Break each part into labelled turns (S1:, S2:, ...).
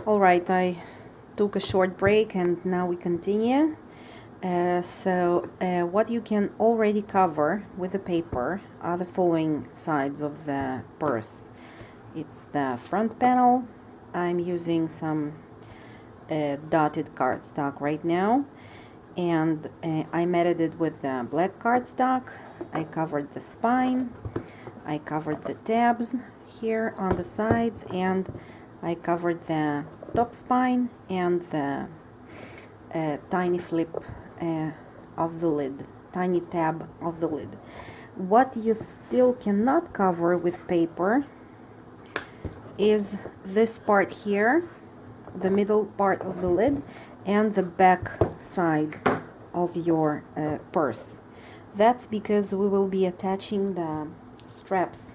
S1: All right, I took a short break and now we continue. What you can already cover with the paper are the following sides of the purse. It's the front panel. I'm using some dotted cardstock right now, and I matted it with the black cardstock. I covered the spine, I covered the tabs here on the sides, and I covered the top spine and the tiny flip of the lid, tiny tab of the lid. What you still cannot cover with paper is this part here, the middle part of the lid, and the back side of your purse. That's because we will be attaching the straps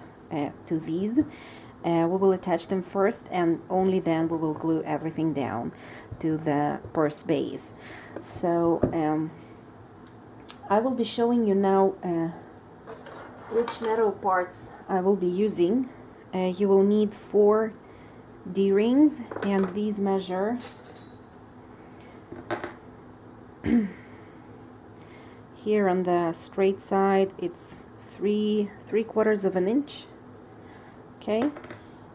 S1: to these. We will attach them first, and only then we will glue everything down to the purse base. So I will be showing you now which metal parts I will be using. You will need 4 D-rings, and these measure here on the straight side it's 3/4 of an inch. Okay,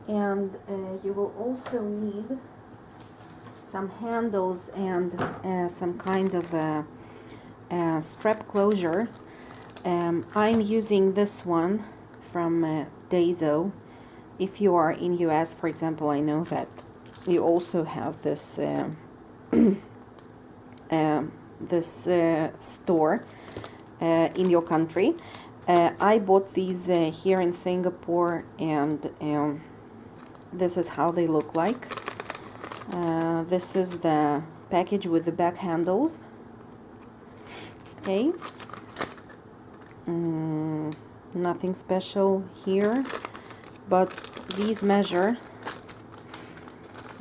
S1: and you will also need some handles and some kind of strap closure. I'm using this one from Daiso. If you are in US, for example, I know that you also have this store in your country. I bought these here in Singapore, and this is how they look like. This is the package with the back handles. Okay, nothing special here, but these measure,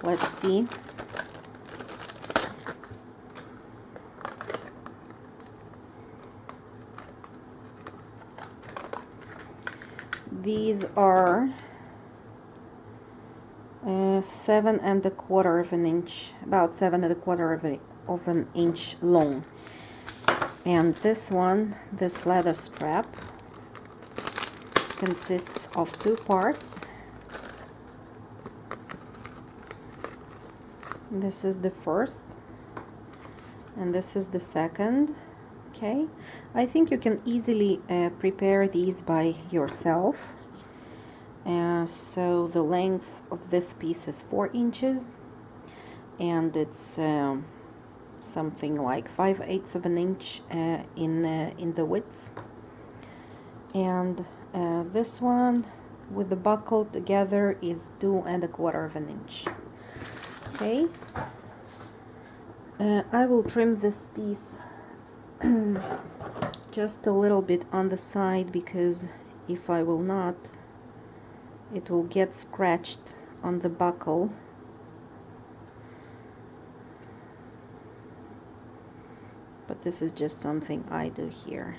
S1: let's see, these are 7¼ of an inch, about 7¼ of an inch long. And this one, this leather strap, consists of 2 parts. This is the first, and this is the second. Okay, I think you can easily prepare these by yourself. So the length of this piece is 4 inches, and it's something like 5/8 of an inch in the width. And this one with the buckle together is 2¼ of an inch. Okay, I will trim this piece just a little bit on the side, because if I will not, it will get scratched on the buckle. But this is just something I do here.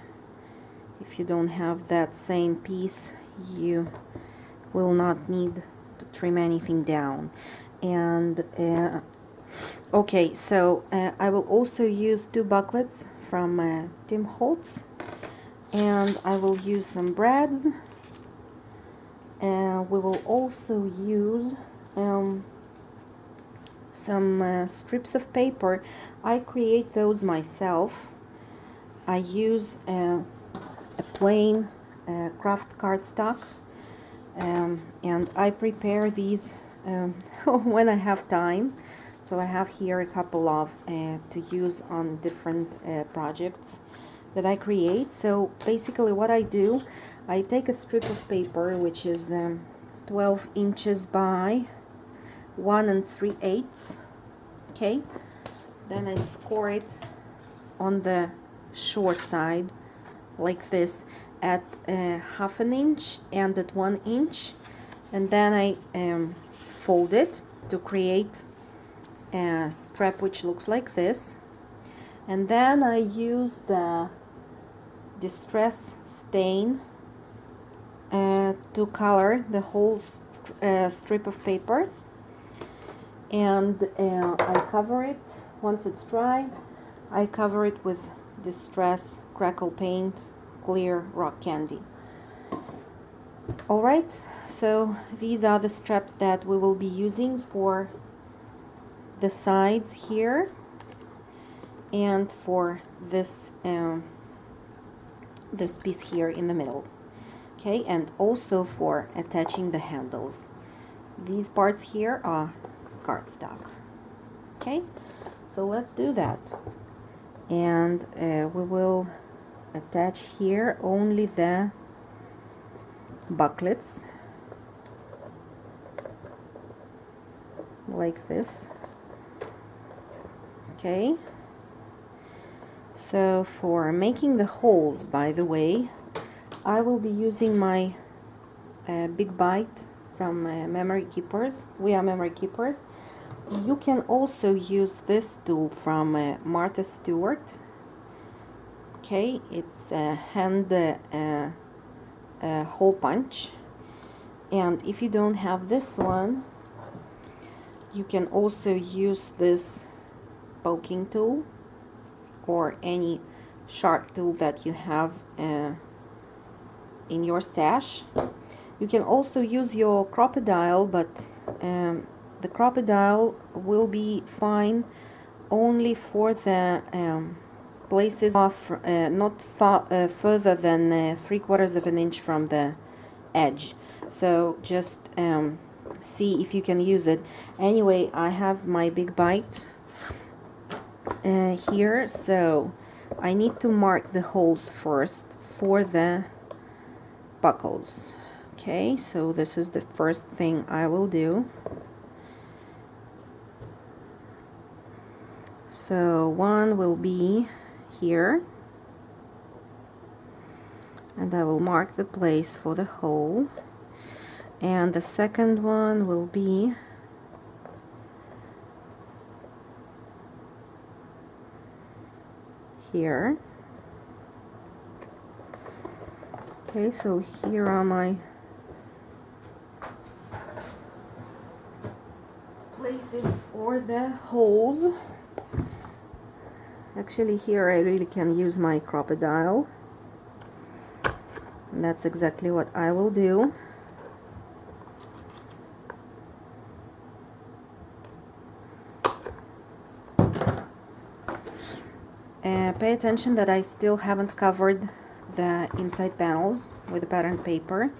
S1: If you don't have that same piece, you will not need to trim anything down. And okay, so I will also use 2 bucklets from Tim Holtz, and I will use some brads. We will also use some strips of paper. I create those myself. I use a plain craft cardstock, and I prepare these when I have time. So I have here a couple of to use on different projects that I create. So basically what I do, I take a strip of paper which is 12 inches by 1 3/8. Okay, then I score it on the short side like this at 1/2 inch and at 1 inch, and then I fold it to create a strap which looks like this. And then I use the distress stain to color the whole strip of paper. and I cover it. Once it's dry, I cover it with Distress Crackle Paint Clear Rock Candy. Alright, so these are the straps that we will be using for the sides here and for this this piece here in the middle. Okay, and also for attaching the handles. These parts here are cardstock. Okay, so let's do that. And we will attach here only the bucklets, like this. Okay, so for making the holes, by the way, I will be using my Big Bite from Memory Keepers. We are Memory Keepers. You can also use this tool from Martha Stewart. Okay, it's a hand hole punch, and if you don't have this one, you can also use this poking tool or any sharp tool that you have in your stash. You can also use your crocodile, but the crocodile will be fine only for the places off, not far further than 3/4 of an inch from the edge. So just see if you can use it. Anyway, I have my Big Bite here, so I need to mark the holes first for the buckles. Okay, so this is the first thing I will do. So one will be here, and I will mark the place for the hole, and the second one will be here. Okay, so here are my places for the holes. Actually, here I really can use my crocodile, and that's exactly what I will do. Pay attention that I still haven't covered the inside panels with the pattern paper,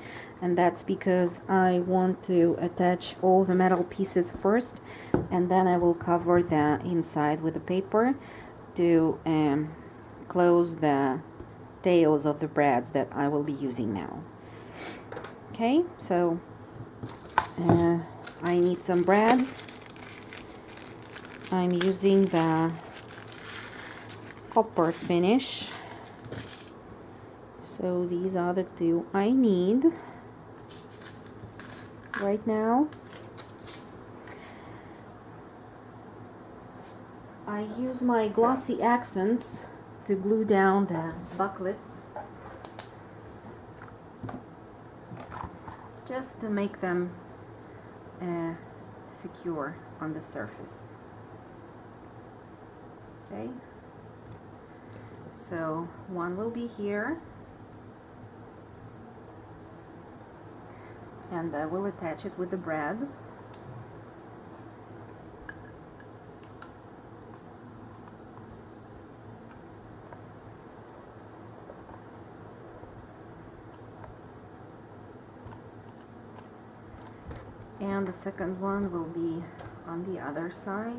S1: and that's because I want to attach all the metal pieces first, and then I will cover the inside with the paper to close the tails of the brads that I will be using now. Okay, so I need some brads. I'm using the copper finish, so these are the two I need right now. I use my glossy accents to glue down the bucklets, just to make them secure on the surface. Okay, so one will be here, and I will attach it with the brad. And the second one will be on the other side.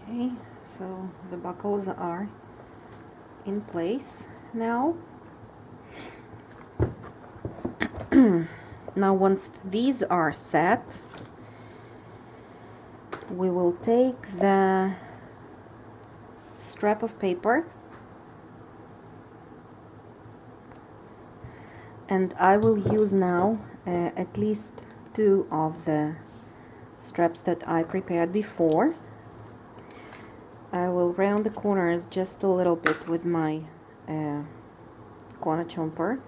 S1: Okay, so the buckles are in place now. Now once these are set, we will take the strap of paper, and I will use now at least 2 of the straps that I prepared before. I will round the corners just a little bit with my corner chomper.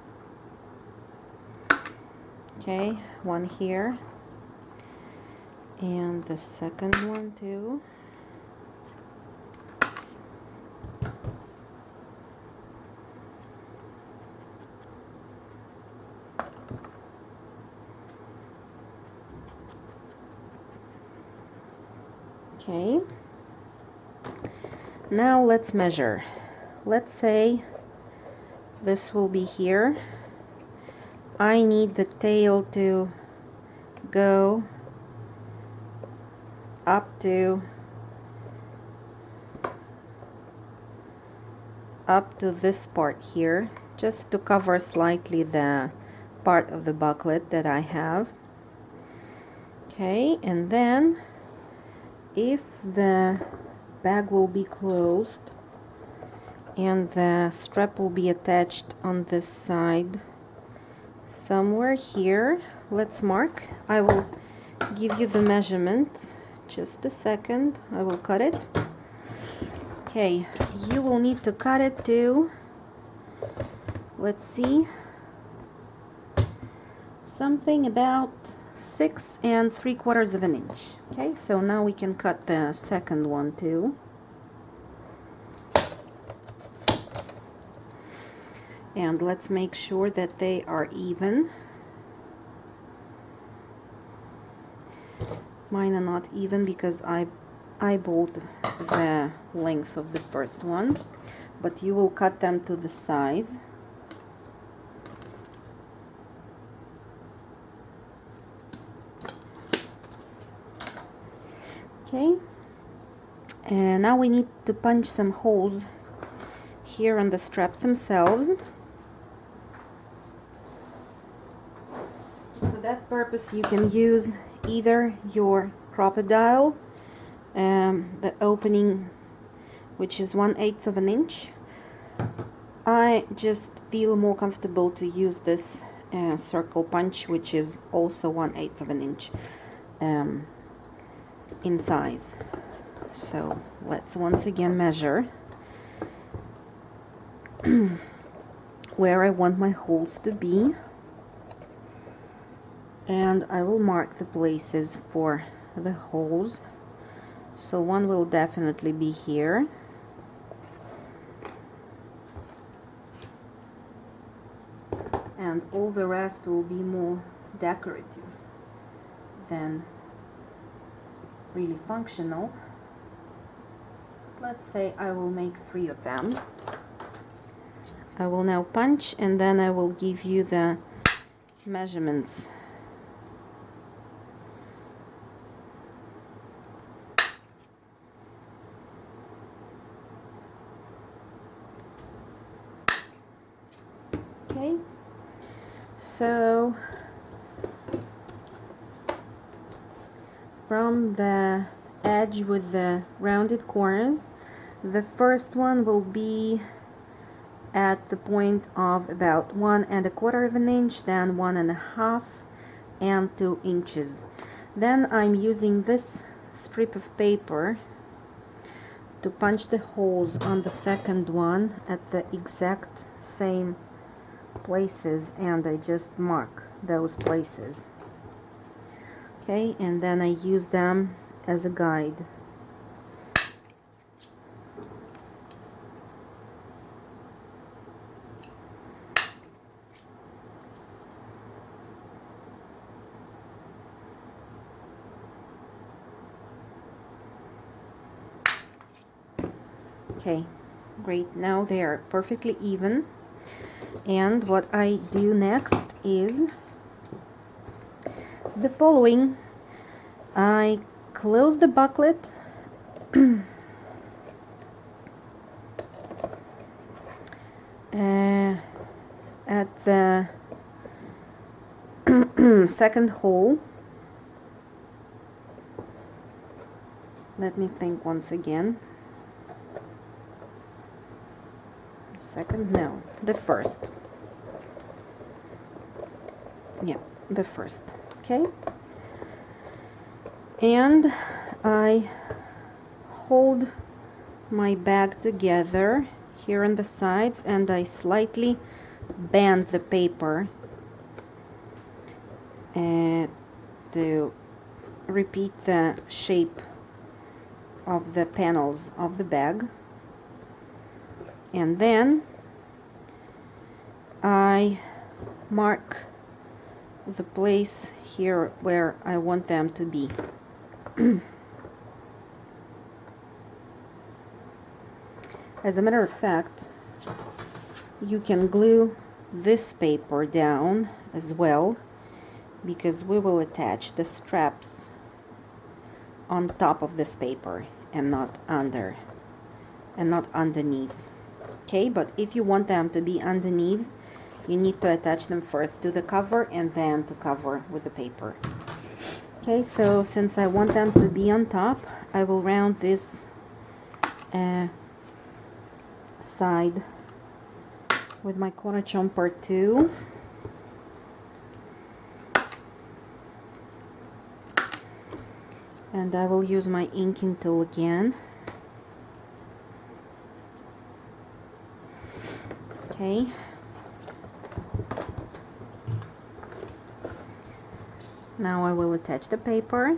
S1: Okay, one here, and the second one too. Okay, now let's measure. Let's say this will be here. I need the tail to go up to this part here, just to cover slightly the part of the booklet that I have. Okay, and then if the bag will be closed and the strap will be attached on this side somewhere here, let's mark. I will give you the measurement. Just a second, I will cut it. Okay, you will need to cut it to, let's see, something about 6 3/4 of an inch. Okay, so now we can cut the second one too. And let's make sure that they are even. Mine are not even because I eyeballed the length of the first one, but you will cut them to the size. Okay, and now we need to punch some holes here on the straps themselves. For that purpose you can use either your crocodile, the opening which is 1/8 of an inch. I just feel more comfortable to use this circle punch, which is also 1/8 of an inch in size. So let's once again measure where I want my holes to be, and I will mark the places for the holes. So one will definitely be here, and all the rest will be more decorative than really functional. Let's say I will make 3 of them. I will now punch, and then I will give you the measurements. Okay, so from the edge with the rounded corners, the first one will be at the point of about 1 1/4 of an inch, then 1 1/2 and 2 inches. Then I'm using this strip of paper to punch the holes on the second one at the exact same places, and I just mark those places. Okay, and then I use them as a guide. Okay, great, now they are perfectly even. And what I do next is the following. I close the booklet at the second hole. Let me think once again. second, no, the first. Yeah, the first. Okay, and I hold my bag together here on the sides, and I slightly bend the paper to repeat the shape of the panels of the bag, and then I mark the place here where I want them to be. As a matter of fact, you can glue this paper down as well, because we will attach the straps on top of this paper and not under and not underneath. Okay, but if you want them to be underneath, you need to attach them first to the cover and then to cover with the paper. Okay, so since I want them to be on top, I will round this side with my corner chomper too. And I will use my inking tool again. Okay. Now I will attach the paper.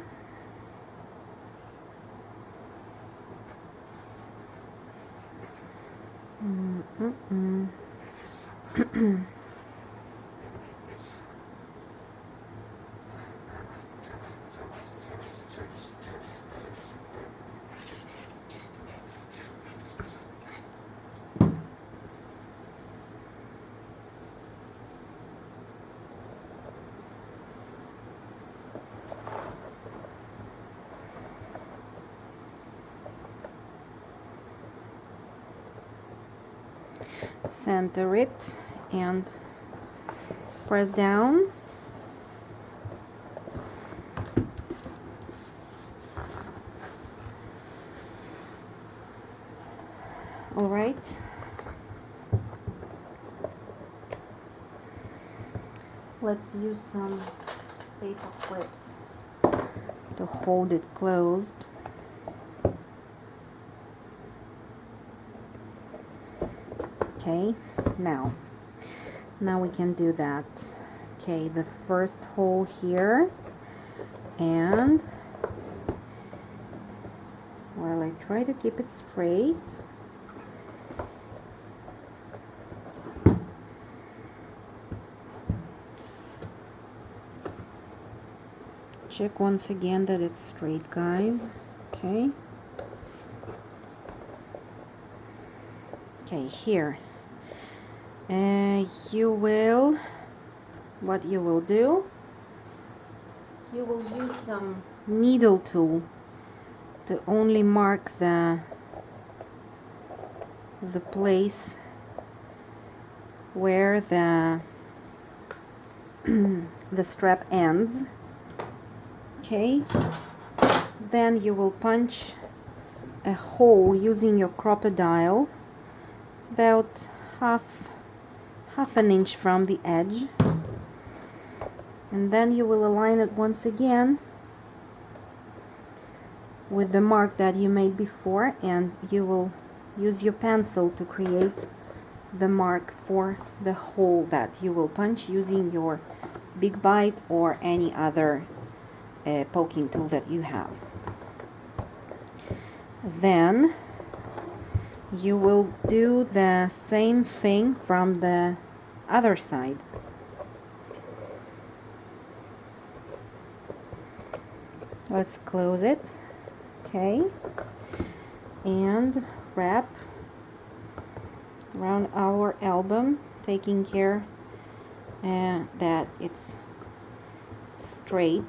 S1: Center it and press down. All right. Let's use some paper clips to hold it closed. Okay, now we can do that. Okay, the first hole here, and well, I try to keep it straight. Check once again that it's straight, guys. Okay. Okay, here. What you will do, you will use some needle tool to only mark the place where the the strap ends. Okay, then you will punch a hole using your crocodile about half an inch from the edge, and then you will align it once again with the mark that you made before, and you will use your pencil to create the mark for the hole that you will punch using your big bite or any other poking tool that you have. Then you will do the same thing from the other side. Let's close it. Okay, and wrap around our album, taking care that it's straight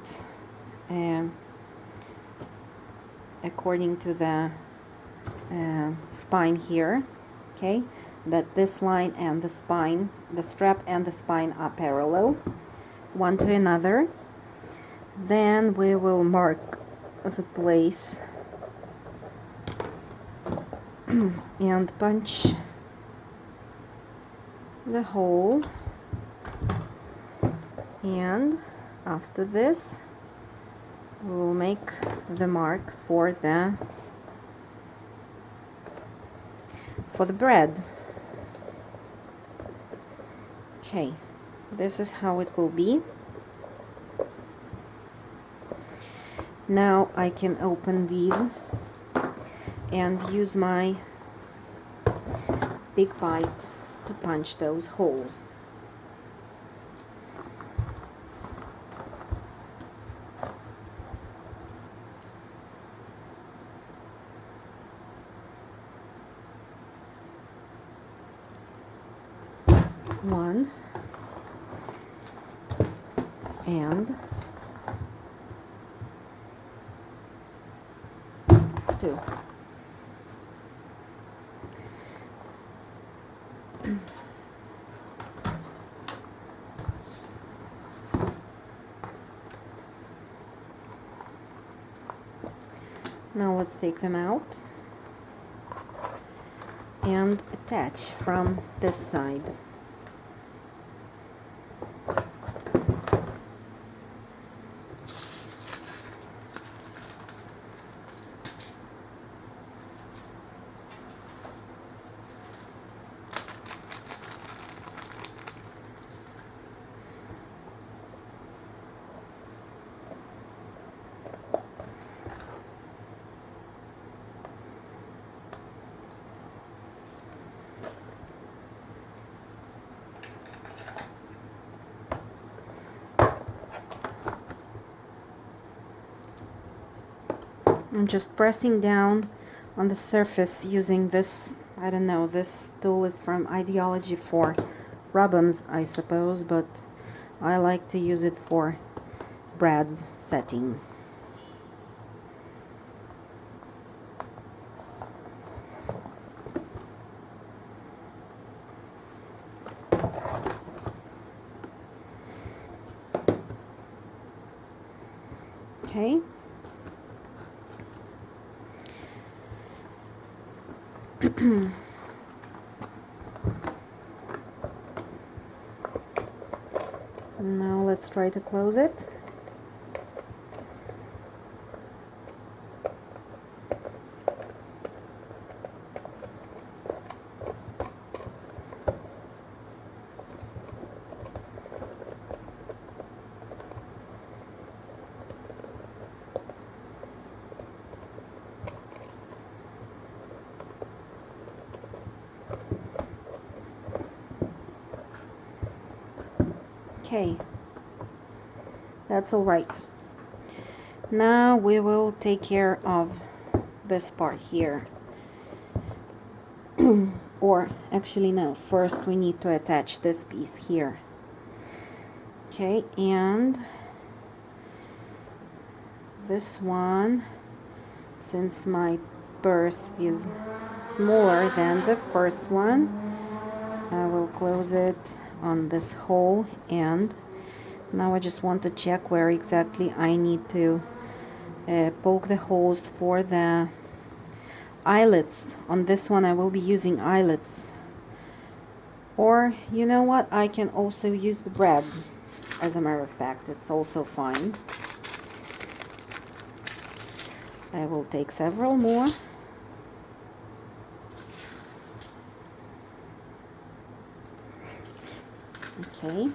S1: according to the spine here. Okay, that this line and the spine, the strap and the spine are parallel one to another. Then we will mark the place and punch the hole, and after this we'll make the mark for the bread. Okay, this is how it will be. Now I can open these and use my big bite to punch those holes. One and two. Now let's take them out and attach from this side. I'm just pressing down on the surface using this, I don't know, this tool is from Ideology for ribbons, I suppose, but I like to use it for bread setting. Okay. Now let's try to close it. Okay, that's all right. Now we will take care of this part here. Or actually no, first we need to attach this piece here. Okay, and this one, since my purse is smaller than the first one, I will close it on this hole, and now I just want to check where exactly I need to poke the holes for the eyelets. On this one I will be using eyelets, or you know what, I can also use the breads. As a matter of fact, it's also fine. I will take several more. Okay,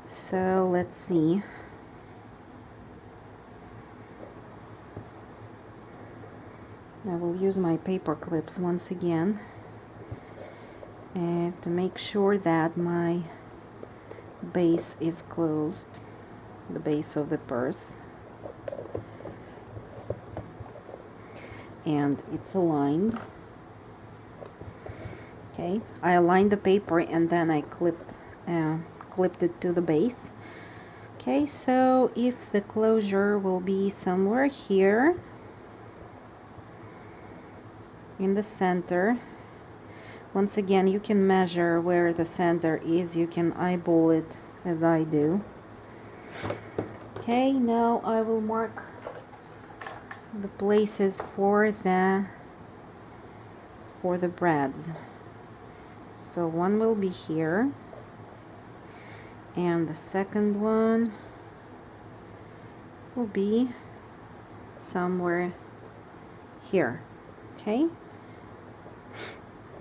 S1: so let's see. I will use my paper clips once again to make sure that my base is closed, the base of the purse, and it's aligned. Okay, I aligned the paper and then I clipped it to the base. Okay, so if the closure will be somewhere here in the center, once again you can measure where the center is, you can eyeball it as I do. Okay, now I will mark the places for the breads. So one will be here, and the second one will be somewhere here. Okay,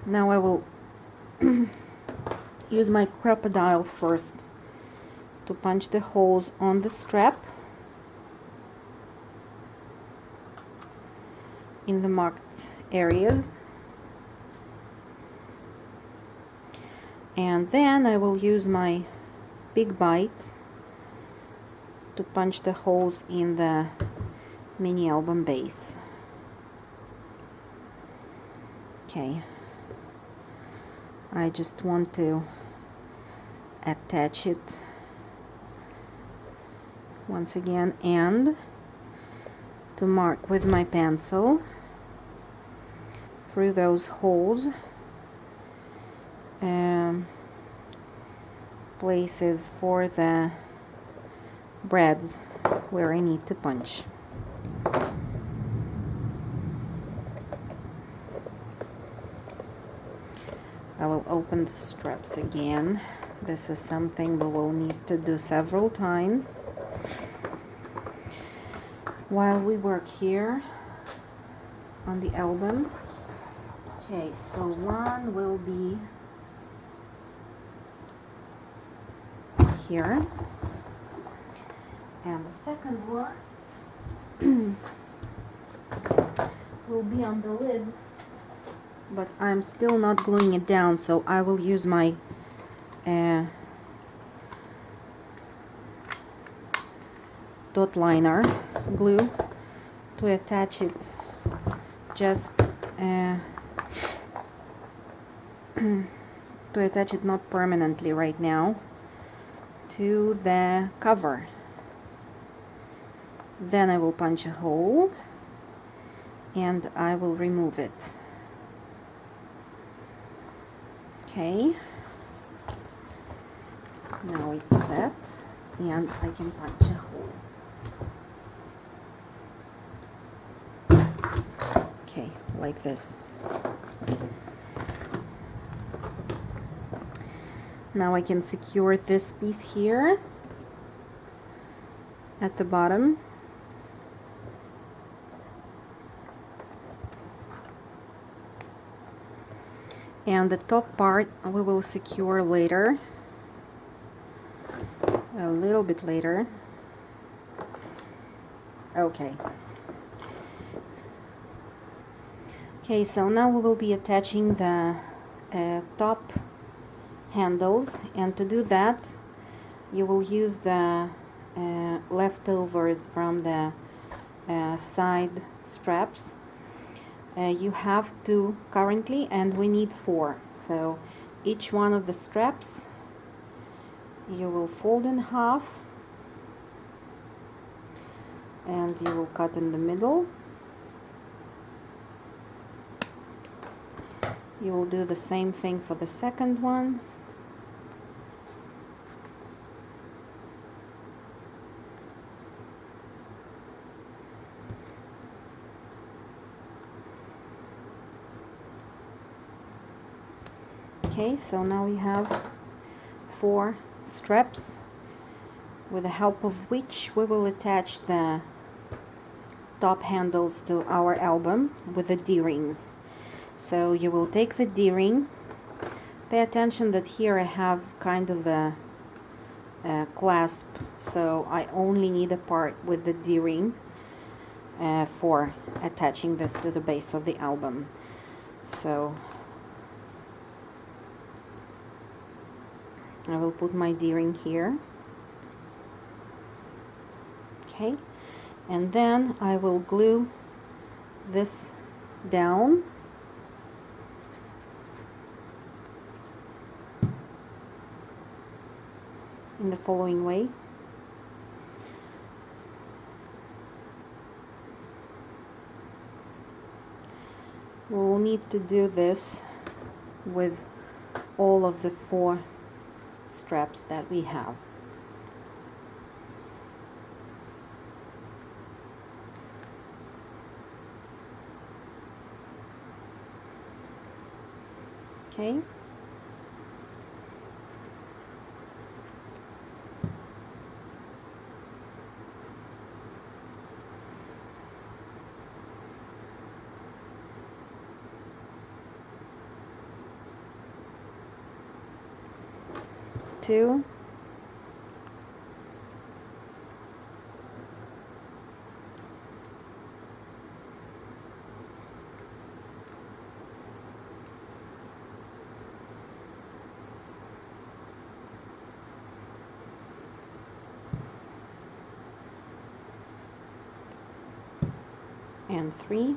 S1: now I will use my crocodile first to punch the holes on the strap in the marked areas, and then I will use my big bite to punch the holes in the mini album base. Okay, I just want to attach it once again and to mark with my pencil through those holes places for the breads where I need to punch. I will open the straps again. This is something we will need to do several times while we work here on the album. Okay, so one will be here, and the second one will be on the lid, but I'm still not gluing it down, so I will use my dot liner glue to attach it, just to attach it not permanently right now to the cover. Then I will punch a hole and I will remove it. Okay, now it's set and I can punch a hole. Okay, like this. Now I can secure this piece here at the bottom. And the top part we will secure later, a little bit later. Okay. Okay, so now we will be attaching the top handles, and to do that you will use the leftovers from the side straps. You have two currently, and we need 4, so each one of the straps you will fold in half and you will cut in the middle. You will do the same thing for the second one. Okay, so now we have 4 straps, with the help of which we will attach the top handles to our album with the D-rings. So you will take the D-ring. Pay attention that here I have kind of a clasp, so I only need a part with the D-ring for attaching this to the base of the album. So I will put my D-ring here. Okay, and then I will glue this down in the following way. We will need to do this with all of the 4 straps that we have. Okay, too. And 3.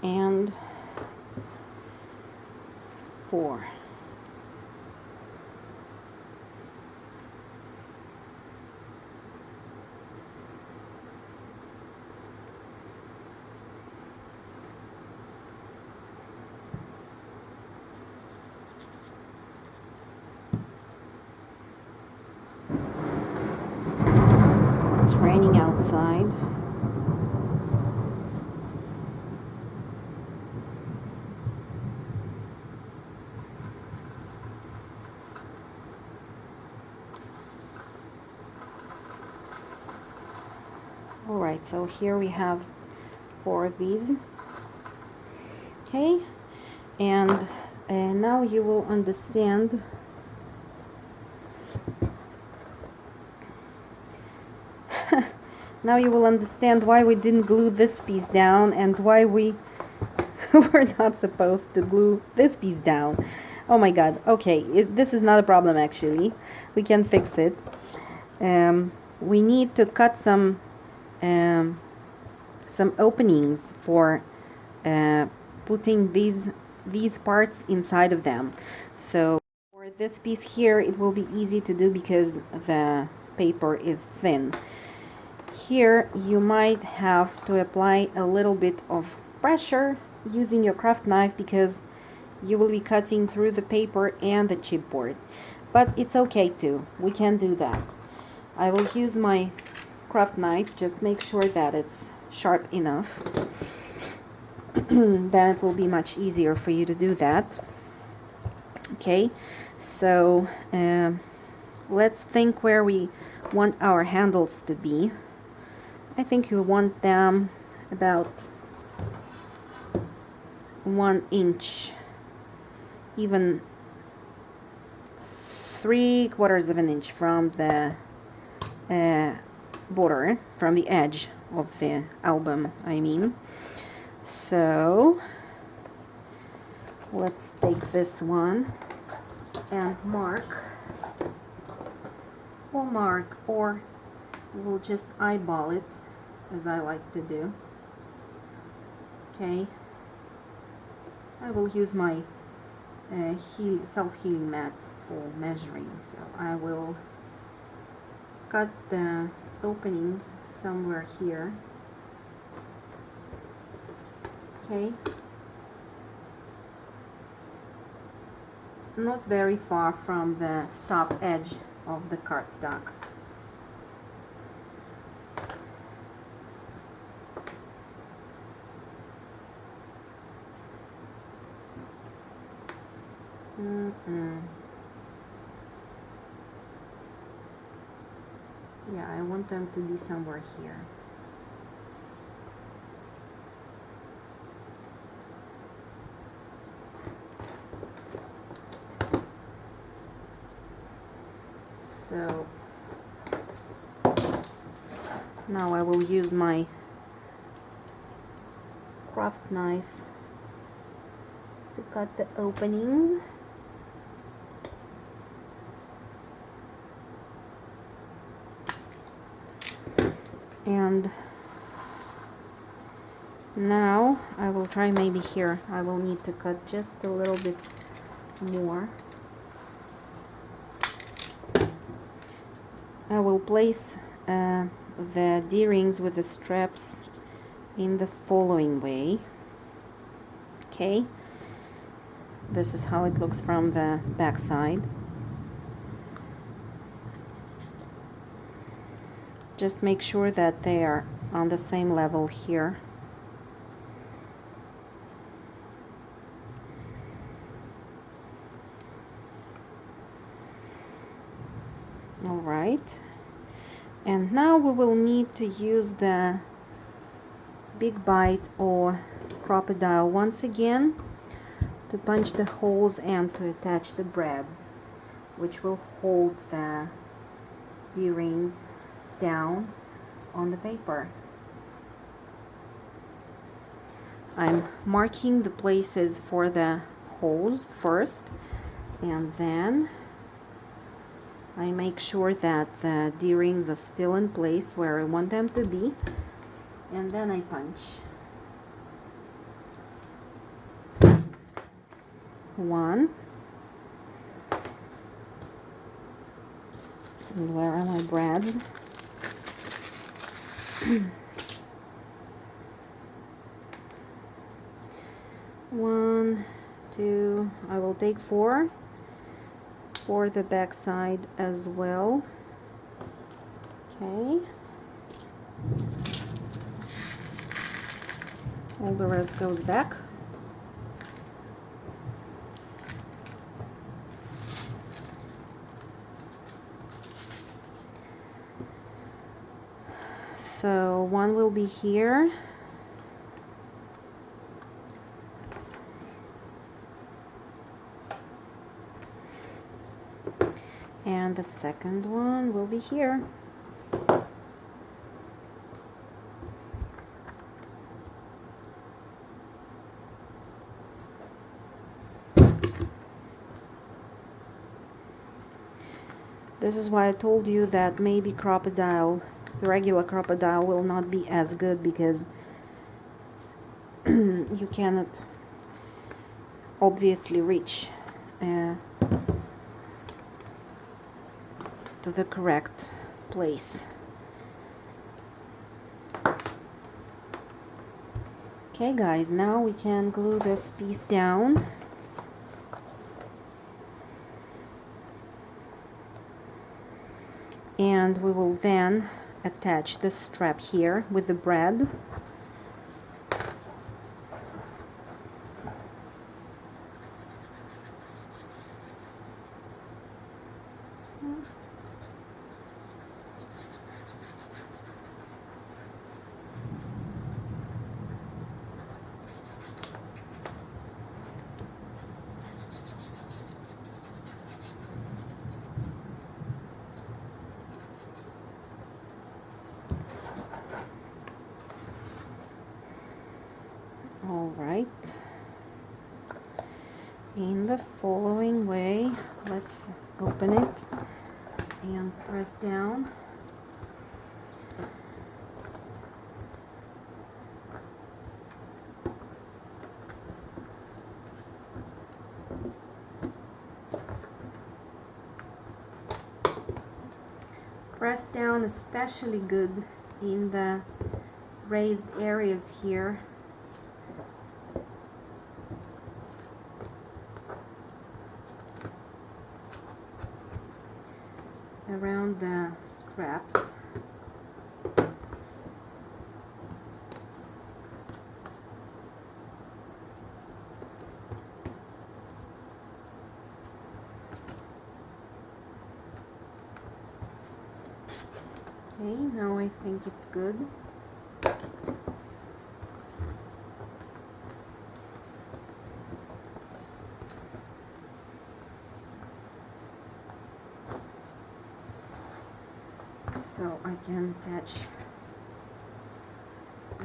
S1: And 4. It's raining outside. Alright, so here we have 4 of these. Okay, and now you will understand now you will understand why we didn't glue this piece down and why we were not supposed to glue this piece down. Oh my god. Okay, this is not a problem actually. We can fix it. We need to cut some openings for putting these parts inside of them. So for this piece here, it will be easy to do because the paper is thin. Here you might have to apply a little bit of pressure using your craft knife because you will be cutting through the paper and the chipboard, but it's okay too. We can do that. I will use my craft knife, just make sure that it's sharp enough. Then it will be much easier for you to do that. Okay, so let's think where we want our handles to be. I think you want them about 1 inch, even 3/4 of an inch from the border, from the edge of the album, I mean. So let's take this one and mark. We'll mark, or we'll just eyeball it, as I like to do. Okay, I will use my self-healing mat for measuring, so I will cut the openings somewhere here. Okay, not very far from the top edge of the cardstock. Yeah, I want them to be somewhere here. So now I will use my craft knife to cut the openings. And now I will try, maybe here I will need to cut just a little bit more. I will place the D-rings with the straps in the following way. Okay, this is how it looks from the back side. Just make sure that they are on the same level here. All right, And now we will need to use the big bite or crocodile once again to punch the holes and to attach the braids, which will hold the D-rings down on the paper. I'm marking the places for the holes first, and then I make sure that the D-rings are still in place where I want them to be, and then I punch. 1. And where are my braids? 1, 2, I will take 4 for the back side as well. Okay. All the rest goes back. So 1 will be here. And the second one will be here. This is why I told you that maybe crocodile, the regular crocodile, will not be as good, because you cannot obviously reach to the correct place. Okay guys, now we can glue this piece down. And we will then attach the strap here with the braid. Alright, in the following way, let's open it and press down. Press down especially good in the raised areas here. Around the straps. Okay, now I think it's good. So I can attach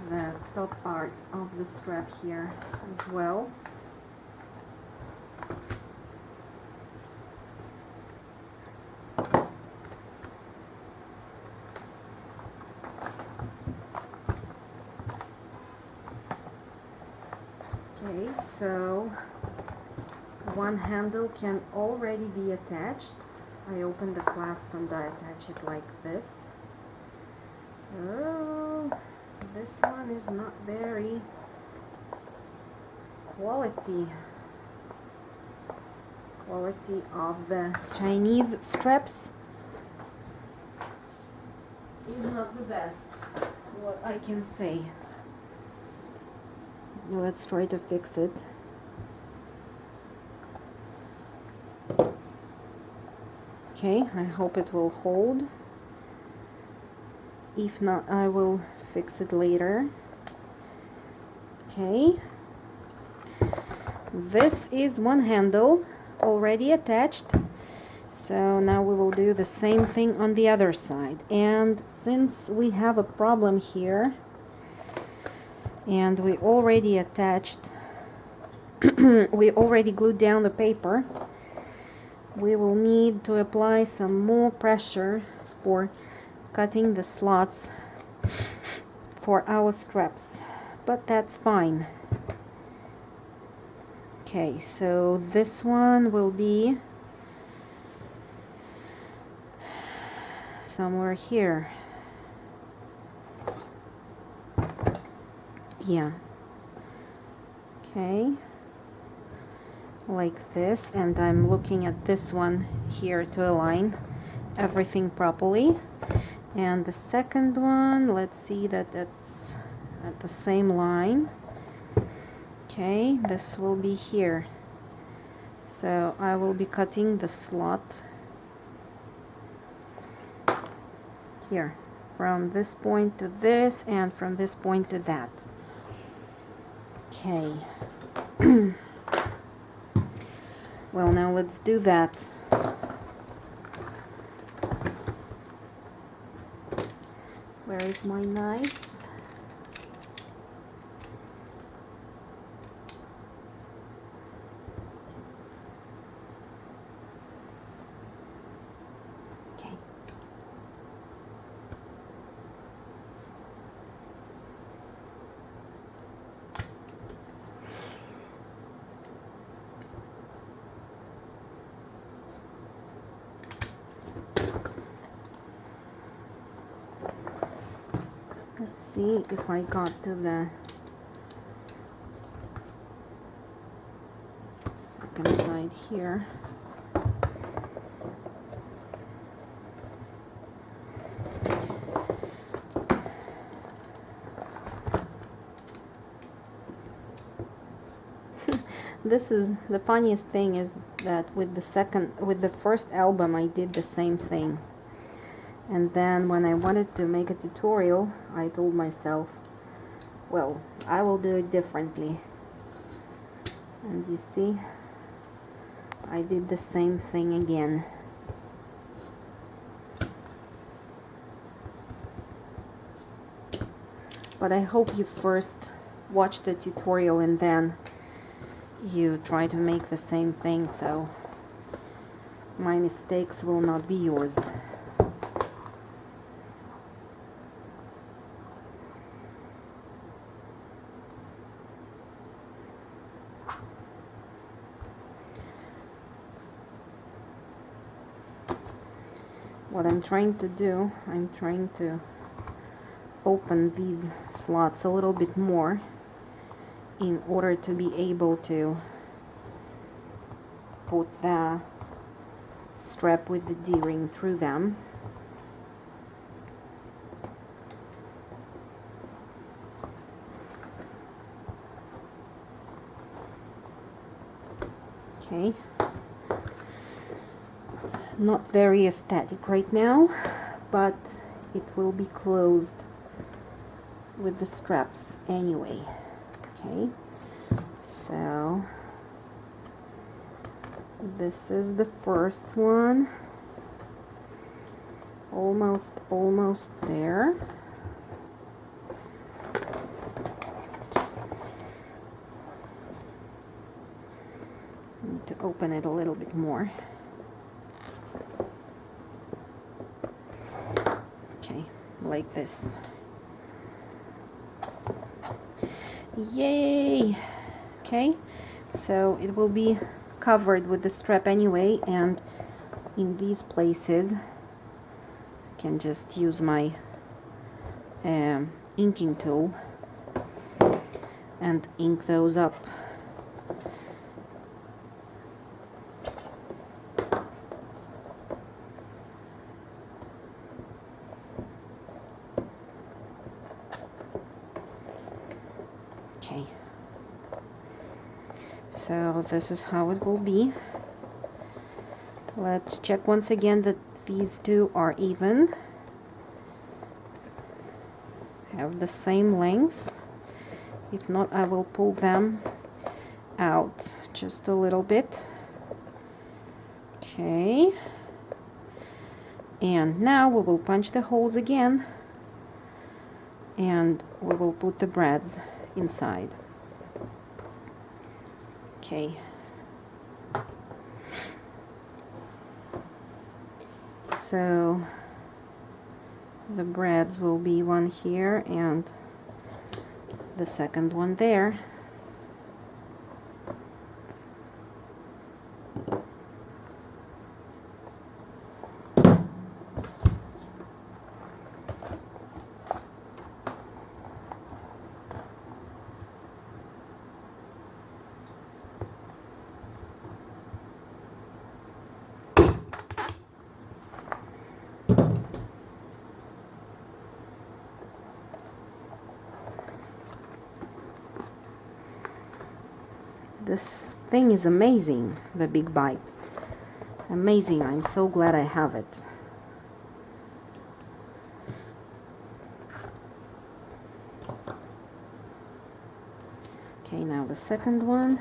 S1: the top part of the strap here as well. Okay, so one handle can already be attached. I open the clasp and I attach it like this. Oh, this one is not very quality of the Chinese straps is not the best, what I can say. Now let's try to fix it. Okay, I hope it will hold. If not, I will fix it later. Okay, this is one handle already attached, so now we will do the same thing on the other side. And since we have a problem here and we already attached we already glued down the paper, we will need to apply some more pressure for cutting the slots for our straps, but that's fine. Okay, so this one will be somewhere here. Yeah. Okay, like this, and I'm looking at this one here to align everything properly. And the second one, let's see that that's at the same line. Okay, this will be here. So I will be cutting the slot here, from this point to this, and from this point to that. Okay. Well, now let's do that. Where is my knife? Okay. Let's see if I got to the second side here. This is the funniest thing, is that with the first album I did the same thing. And then when I wanted to make a tutorial, I told myself, well, I will do it differently. And you see, I did the same thing again. But I hope you first watch the tutorial and then you try to make the same thing, so my mistakes will not be yours. What I'm trying to do, I'm trying to open these slots a little bit more in order to be able to put the strap with the D-ring through them. Okay. Not very aesthetic right now, but it will be closed with the straps anyway. Okay, so this is the first one, almost there. Need to open it a little bit more. Okay, like this. Yay! Okay, so it will be covered with the strap anyway, and in these places I can just use my inking tool and ink those up. Okay, so this is how it will be. Let's check once again that these two are even. have the same length. If not, I will pull them out just a little bit. Okay. And now we will punch the holes again, and we will put the breads inside. Okay. So the breads will be one here and the second one there. This thing is amazing, the Big Bite. Amazing, I'm so glad I have it. Okay, now the second one.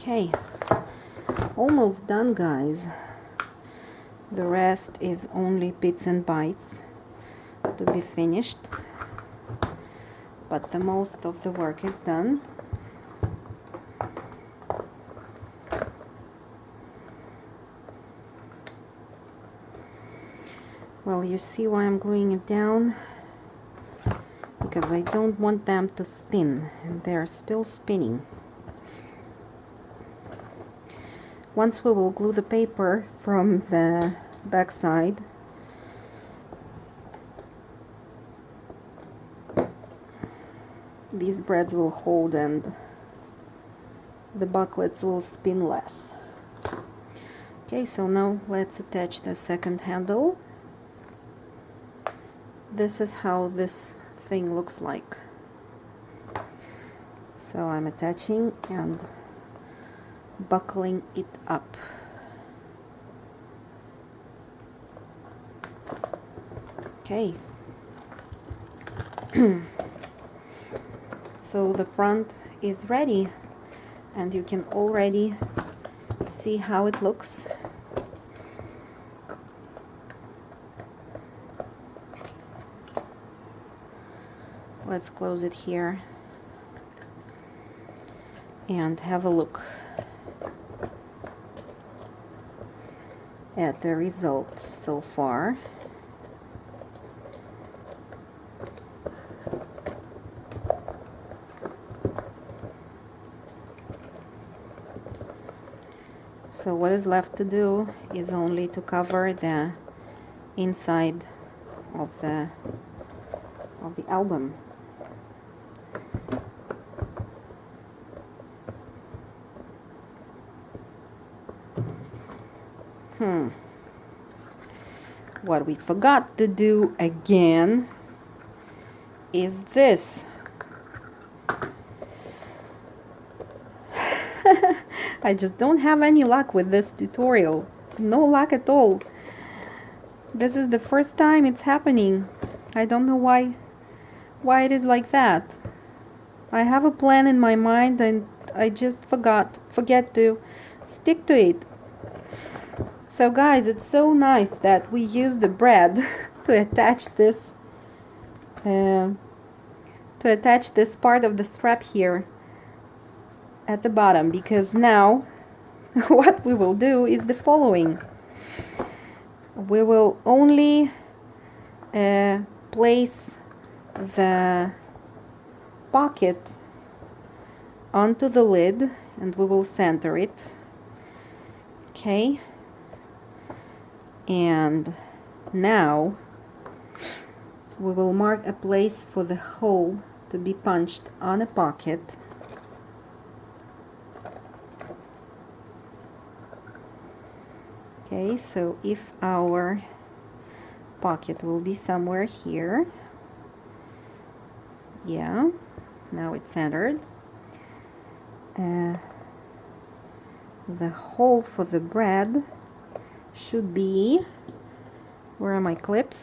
S1: Okay, almost done, guys. The rest is only bits and bytes to be finished, but the most of the work is done. Well, you see why I'm gluing it down? Because I don't want them to spin, and they're still spinning. Once we will glue the paper from the back side, these breads will hold and the bucklets will spin less. Okay, so now let's attach the second handle. This is how this thing looks like. So I'm attaching and buckling it up. Okay. So the front is ready, and you can already see how it looks. Let's close it here and have a look at the result so far. So what is left to do is only to cover the inside of the album. What we forgot to do again is this. I just don't have any luck with this tutorial. No luck at all. This is the first time it's happening. I don't know why it is like that. I have a plan in my mind and I just forget to stick to it. So guys, it's so nice that we use the bread to attach this part of the strap here at the bottom, because now what we will do is the following. We will only place the pocket onto the lid and we will center it. Okay, and now we will mark a place for the hole to be punched on a pocket. Okay, so if our pocket will be somewhere here, yeah, now it's centered. The hole for the bread should be, where are my clips?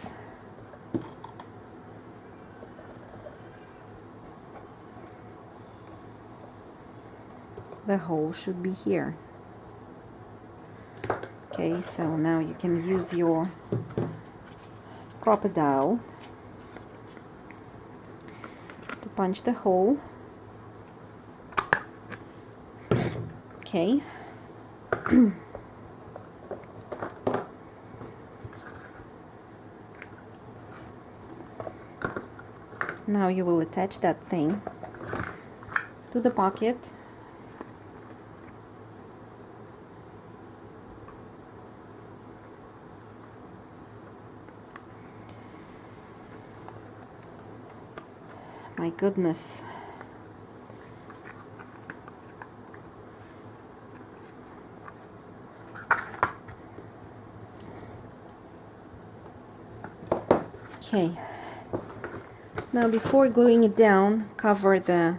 S1: The hole should be here. Okay, so now you can use your crocodile to punch the hole. Okay. Now you will attach that thing to the pocket. My goodness. Okay. Now before gluing it down, cover the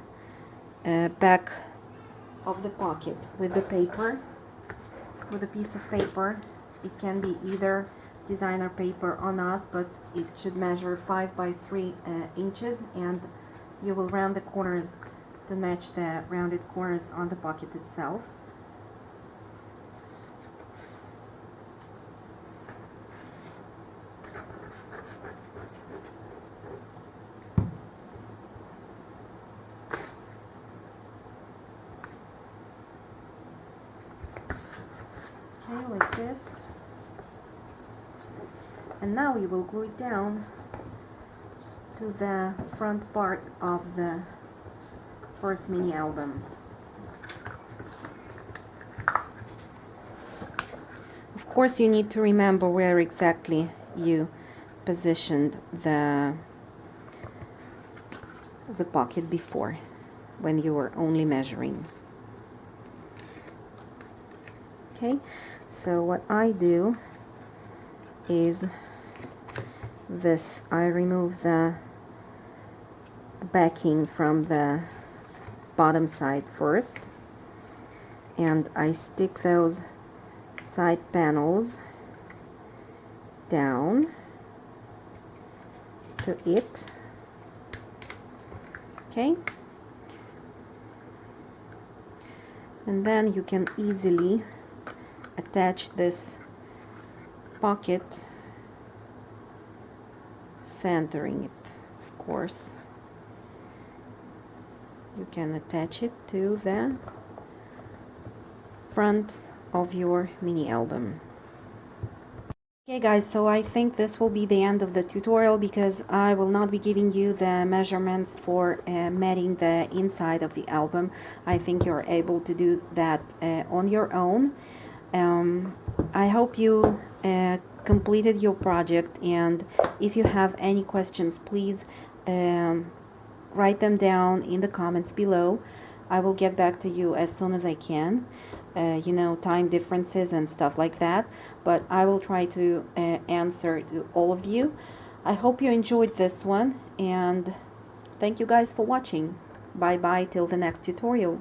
S1: back of the pocket with the paper, with a piece of paper. It can be either designer paper or not, but it should measure 5 by 3 inches, and you will round the corners to match the rounded corners on the pocket itself. Okay, like this. And now you will glue it down to the front part of the first mini album. Of course, you need to remember where exactly you positioned the pocket before, when you were only measuring. Okay, so what I do is this: I remove the backing from the bottom side first, and I stick those side panels down to it. Okay, and then you can easily attach this pocket, centering it. Of course, you can attach it to the front of your mini album. Okay guys, so I think this will be the end of the tutorial, because I will not be giving you the measurements for matting the inside of the album. I think you're able to do that on your own. I hope you completed your project, and if you have any questions, please write them down in the comments below. I will get back to you as soon as I can. You know, time differences and stuff like that, but I will try to answer to all of you. I hope you enjoyed this one, and thank you guys for watching. Bye bye till the next tutorial.